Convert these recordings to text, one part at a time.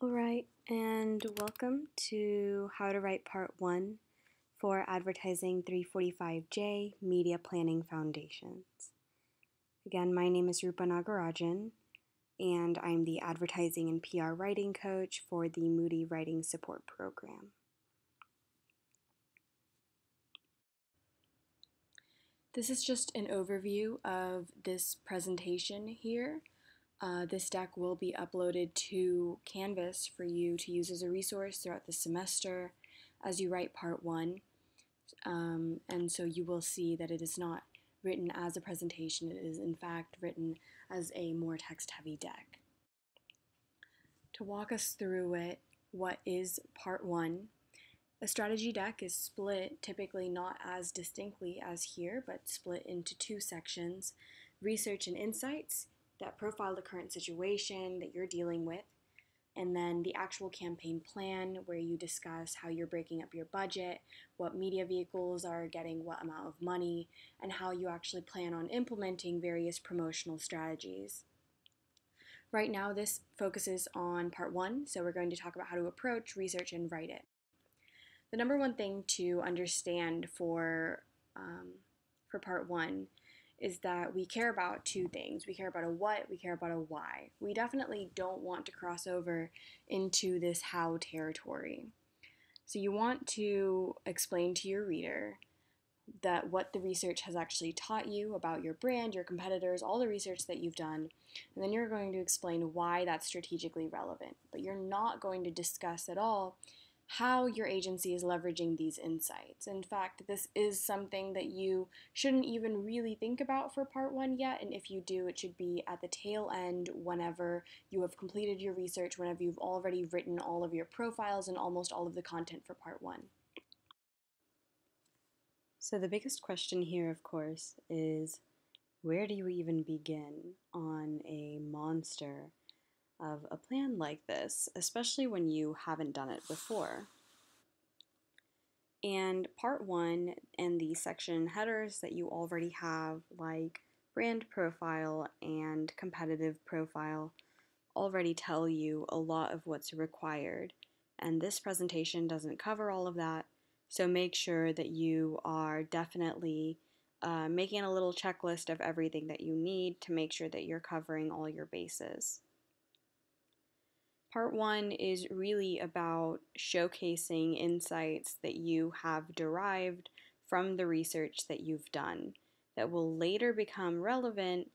Alright, and welcome to How to Write Part 1 for Advertising 345J Media Planning Foundations. Again, my name is Rupa Nagarajan, and I'm the Advertising and PR Writing Coach for the Moody Writing Support Program. This is just an overview of this presentation here. This deck will be uploaded to Canvas for you to use as a resource throughout the semester as you write Part 1. And so you will see that it is not written as a presentation, it is in fact written as a more text-heavy deck. To walk us through it, what is Part 1? A strategy deck is split, typically not as distinctly as here, but split into two sections: research and insights that profile the current situation that you're dealing with, and then the actual campaign plan where you discuss how you're breaking up your budget, what media vehicles are getting what amount of money, and how you actually plan on implementing various promotional strategies. Right now, this focuses on Part 1, so we're going to talk about how to approach, research, and write it. The number one thing to understand for Part 1 is that we care about two things. We care about a what, we care about a why. We definitely don't want to cross over into this how territory. So you want to explain to your reader that what the research has actually taught you about your brand, your competitors, all the research that you've done, and then you're going to explain why that's strategically relevant. But you're not going to discuss at all how your agency is leveraging these insights. In fact, this is something that you shouldn't even really think about for Part 1 yet, and if you do, it should be at the tail end whenever you have completed your research, whenever you've already written all of your profiles and almost all of the content for Part 1. So the biggest question here, of course, is where do you even begin on a monster of a plan like this, especially when you haven't done it before? And Part 1 and the section headers that you already have, like brand profile and competitive profile, already tell you a lot of what's required. And this presentation doesn't cover all of that, so make sure that you are definitely making a little checklist of everything that you need to make sure that you're covering all your bases. Part 1 is really about showcasing insights that you have derived from the research that you've done that will later become relevant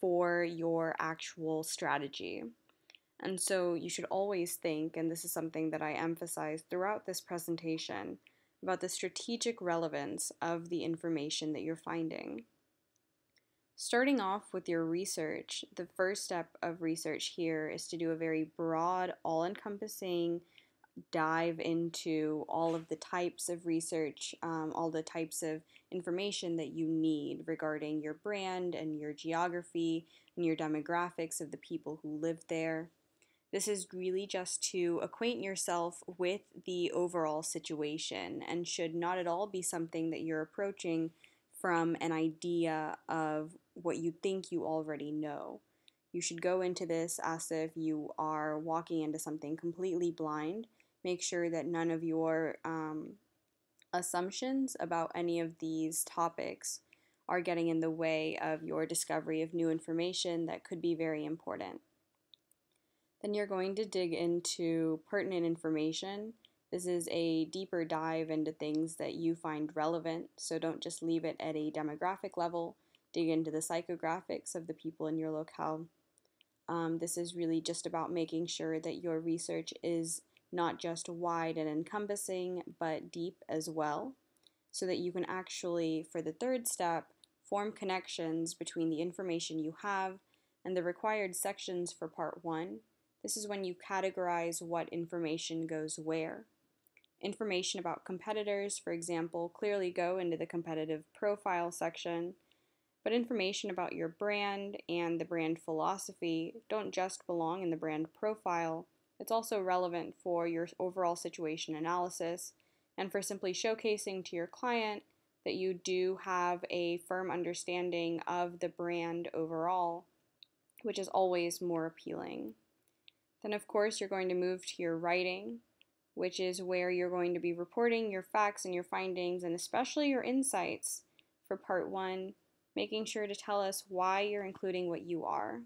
for your actual strategy. And so you should always think, and this is something that I emphasize throughout this presentation, about the strategic relevance of the information that you're finding. Starting off with your research, the first step of research here is to do a very broad, all-encompassing dive into all of the types of research, all the types of information that you need regarding your brand and your geography and your demographics of the people who live there. This is really just to acquaint yourself with the overall situation and should not at all be something that you're approaching from an idea of what you think you already know. You should go into this as if you are walking into something completely blind. Make sure that none of your assumptions about any of these topics are getting in the way of your discovery of new information that could be very important. Then you're going to dig into pertinent information. This is a deeper dive into things that you find relevant, so don't just leave it at a demographic level. Dig into the psychographics of the people in your locale. This is really just about making sure that your research is not just wide and encompassing, but deep as well, so that you can actually, for the third step, form connections between the information you have and the required sections for Part 1. This is when you categorize what information goes where. Information about competitors, for example, clearly go into the competitive profile section, but information about your brand and the brand philosophy don't just belong in the brand profile. It's also relevant for your overall situation analysis and for simply showcasing to your client that you do have a firm understanding of the brand overall, which is always more appealing. Then, of course, you're going to move to your writing, which is where you're going to be reporting your facts and your findings, and especially your insights for part one, making sure to tell us why you're including what you are.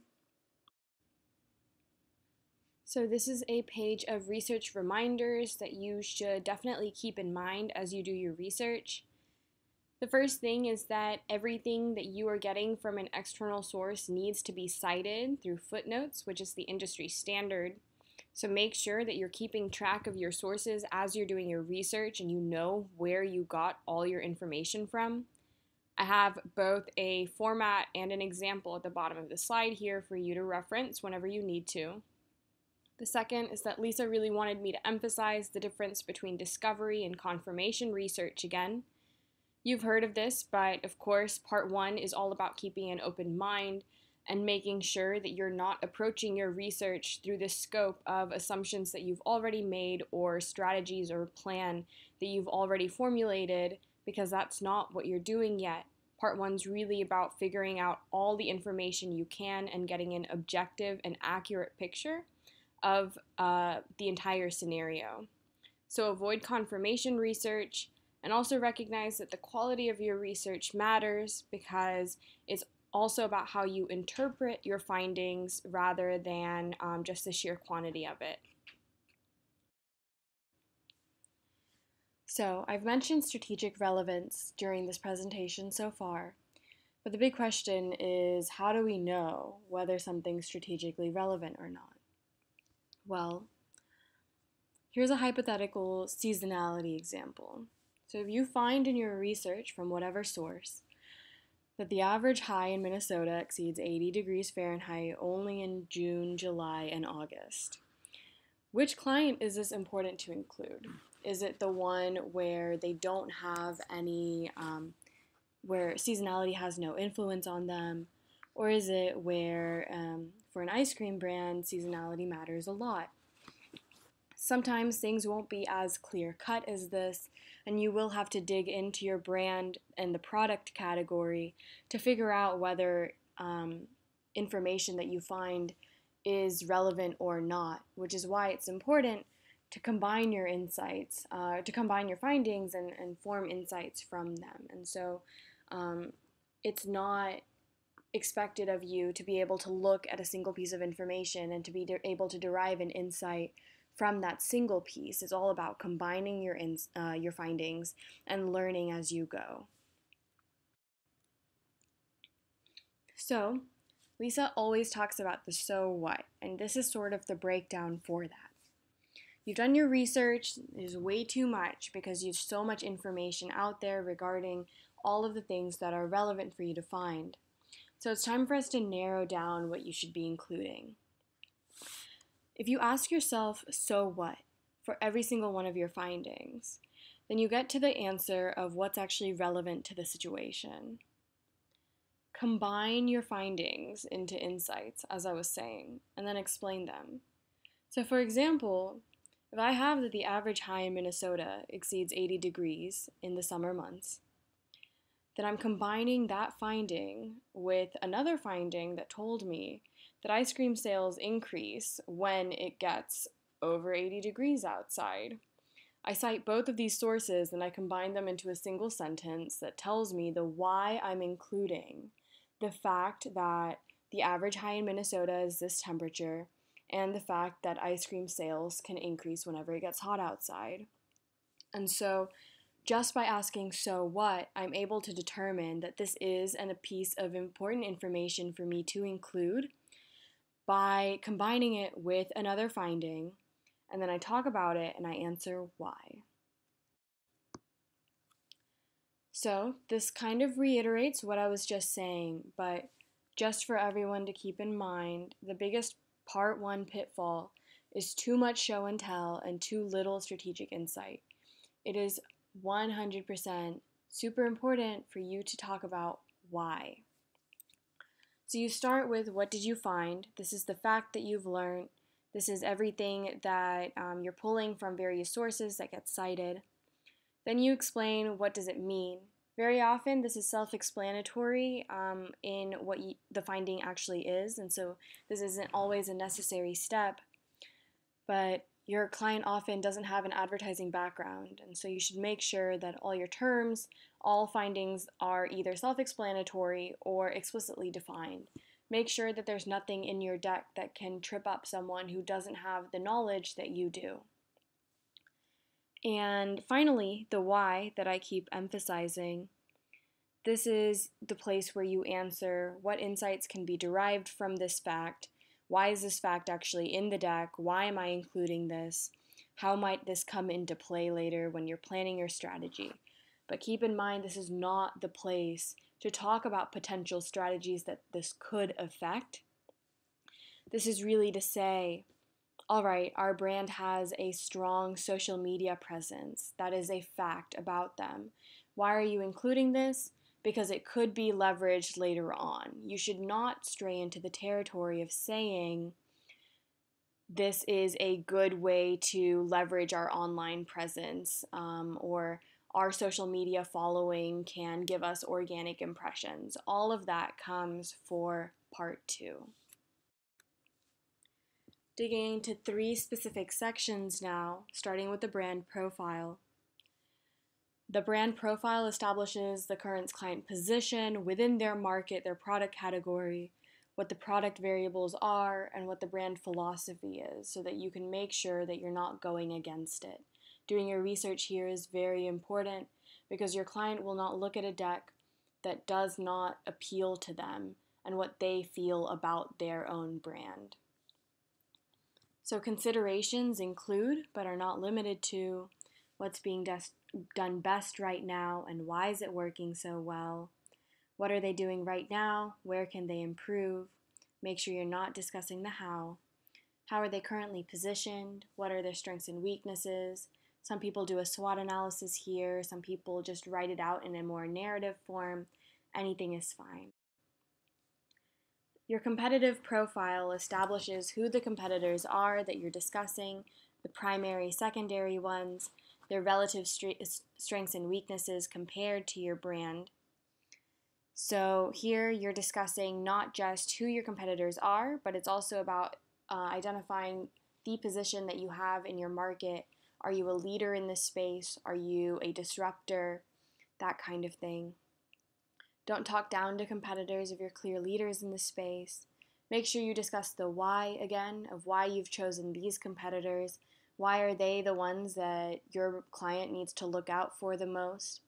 So this is a page of research reminders that you should definitely keep in mind as you do your research. The first thing is that everything that you are getting from an external source needs to be cited through footnotes, which is the industry standard. So make sure that you're keeping track of your sources as you're doing your research and you know where you got all your information from. I have both a format and an example at the bottom of the slide here for you to reference whenever you need to. The second is that Lisa really wanted me to emphasize the difference between discovery and confirmation research again. You've heard of this, but of course, part one is all about keeping an open mind and making sure that you're not approaching your research through the scope of assumptions that you've already made or strategies or plan that you've already formulated, because that's not what you're doing yet. Part one's really about figuring out all the information you can and getting an objective and accurate picture of the entire scenario. So avoid confirmation research, and also recognize that the quality of your research matters because it's also about how you interpret your findings rather than just the sheer quantity of it. So I've mentioned strategic relevance during this presentation so far, but the big question is, how do we know whether something's strategically relevant or not? Well, here's a hypothetical seasonality example. So if you find in your research from whatever source that the average high in Minnesota exceeds 80 degrees Fahrenheit only in June, July, and August, which client is this important to include? Is it the one where they don't have any, where seasonality has no influence on them? Or is it where, for an ice cream brand, seasonality matters a lot? Sometimes things won't be as clear cut as this, and you will have to dig into your brand and the product category to figure out whether information that you find is relevant or not, which is why it's important to combine your insights, to combine your findings and form insights from them. And so it's not expected of you to be able to look at a single piece of information and to be able to derive an insight from that single piece. It's all about combining your findings and learning as you go. So, Lisa always talks about the so what, and this is sort of the breakdown for that. You've done your research, there's way too much because you have so much information out there regarding all of the things that are relevant for you to find. So it's time for us to narrow down what you should be including. If you ask yourself, so what, for every single one of your findings, then you get to the answer of what's actually relevant to the situation. Combine your findings into insights, as I was saying, and then explain them. So for example, if I have that the average high in Minnesota exceeds 80 degrees in the summer months, then I'm combining that finding with another finding that told me that ice cream sales increase when it gets over 80 degrees outside. I cite both of these sources and I combine them into a single sentence that tells me the why I'm including the fact that the average high in Minnesota is this temperature and the fact that ice cream sales can increase whenever it gets hot outside. And so just by asking so what, I'm able to determine that this is a piece of important information for me to include by combining it with another finding, and then I talk about it and I answer why. So this kind of reiterates what I was just saying, but just for everyone to keep in mind, the biggest part one pitfall is too much show and tell and too little strategic insight. It is 100% super important for you to talk about why. So you start with, what did you find? This is the fact that you've learned. This is everything that you're pulling from various sources that get cited. Then you explain, what does it mean? Very often this is self-explanatory in what the finding actually is, and so this isn't always a necessary step. but your client often doesn't have an advertising background, and so you should make sure that all your terms, all findings are either self-explanatory or explicitly defined. Make sure that there's nothing in your deck that can trip up someone who doesn't have the knowledge that you do. And finally, the why that I keep emphasizing. This is the place where you answer what insights can be derived from this fact. Why is this fact actually in the deck? Why am I including this? How might this come into play later when you're planning your strategy? But keep in mind, this is not the place to talk about potential strategies that this could affect. This is really to say, all right, our brand has a strong social media presence. That is a fact about them. Why are you including this? Because it could be leveraged later on. You should not stray into the territory of saying this is a good way to leverage our online presence, or our social media following can give us organic impressions. All of that comes for part 2. Digging into 3 specific sections now, starting with the brand profile. The brand profile establishes the current client position within their market, their product category, what the product variables are, and what the brand philosophy is, so that you can make sure that you're not going against it. Doing your research here is very important because your client will not look at a deck that does not appeal to them and what they feel about their own brand. So considerations include, but are not limited to, what's being done best right now and why is it working so well? What are they doing right now? Where can they improve? Make sure you're not discussing the how. How are they currently positioned? What are their strengths and weaknesses? Some people do a SWOT analysis here. Some people just write it out in a more narrative form. Anything is fine. Your competitive profile establishes who the competitors are that you're discussing, the primary, secondary ones, their relative strengths and weaknesses compared to your brand. So here you're discussing not just who your competitors are, but it's also about identifying the position that you have in your market. Are you a leader in this space? Are you a disruptor? That kind of thing. Don't talk down to competitors if you're clear leaders in the space. Make sure you discuss the why again, of why you've chosen these competitors. Why are they the ones that your client needs to look out for the most?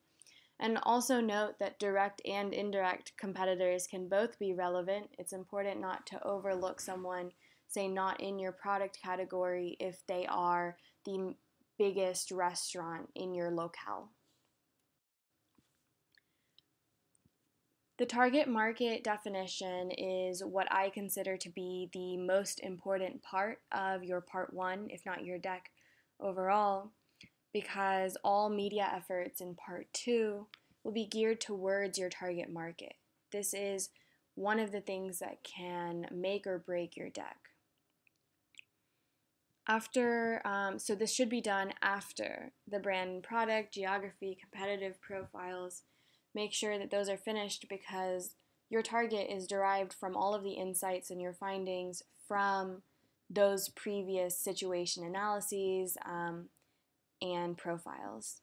And also note that direct and indirect competitors can both be relevant. It's important not to overlook someone, say not in your product category, if they are the biggest restaurant in your locale. The target market definition is what I consider to be the most important part of your part 1, if not your deck overall, because all media efforts in part 2 will be geared towards your target market. This is one of the things that can make or break your deck. So this should be done after the brand and product, geography, competitive profiles. Make sure that those are finished because your target is derived from all of the insights and your findings from those previous situation analyses and profiles.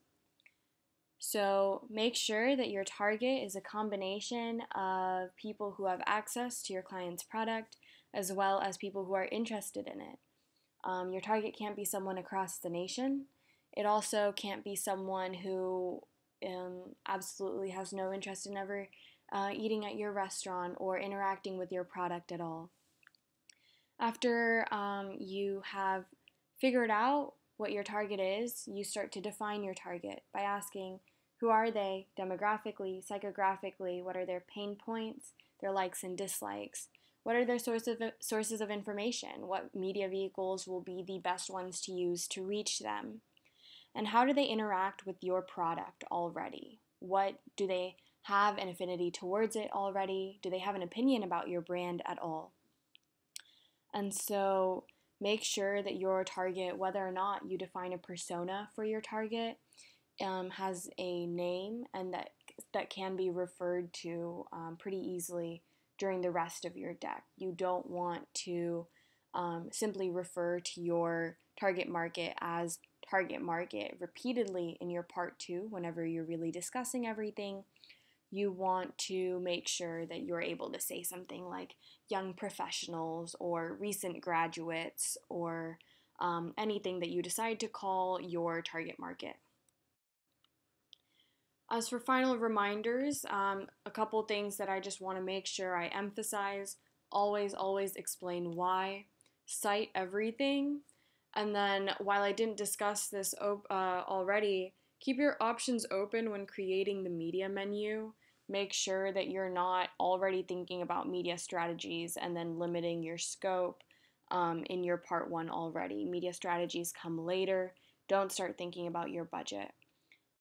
So make sure that your target is a combination of people who have access to your client's product as well as people who are interested in it. Your target can't be someone across the nation. It also can't be someone who absolutely has no interest in ever eating at your restaurant or interacting with your product at all. After you have figured out what your target is, you start to define your target by asking who are they demographically, psychographically, what are their pain points, their likes and dislikes, what are their sources of information, what media vehicles will be the best ones to use to reach them, and how do they interact with your product already? What do they have an affinity towards it already? Do they have an opinion about your brand at all? And so make sure that your target, whether or not you define a persona for your target, has a name and that can be referred to pretty easily during the rest of your deck. You don't want to simply refer to your target market as target market repeatedly in your part 2 whenever you're really discussing everything. You want to make sure that you're able to say something like young professionals or recent graduates or anything that you decide to call your target market. As for final reminders, a couple things that I just want to make sure I emphasize. Always explain why. Cite everything. And then, while I didn't discuss this already, keep your options open when creating the media menu. Make sure that you're not already thinking about media strategies and then limiting your scope in your part 1 already. Media strategies come later. Don't start thinking about your budget.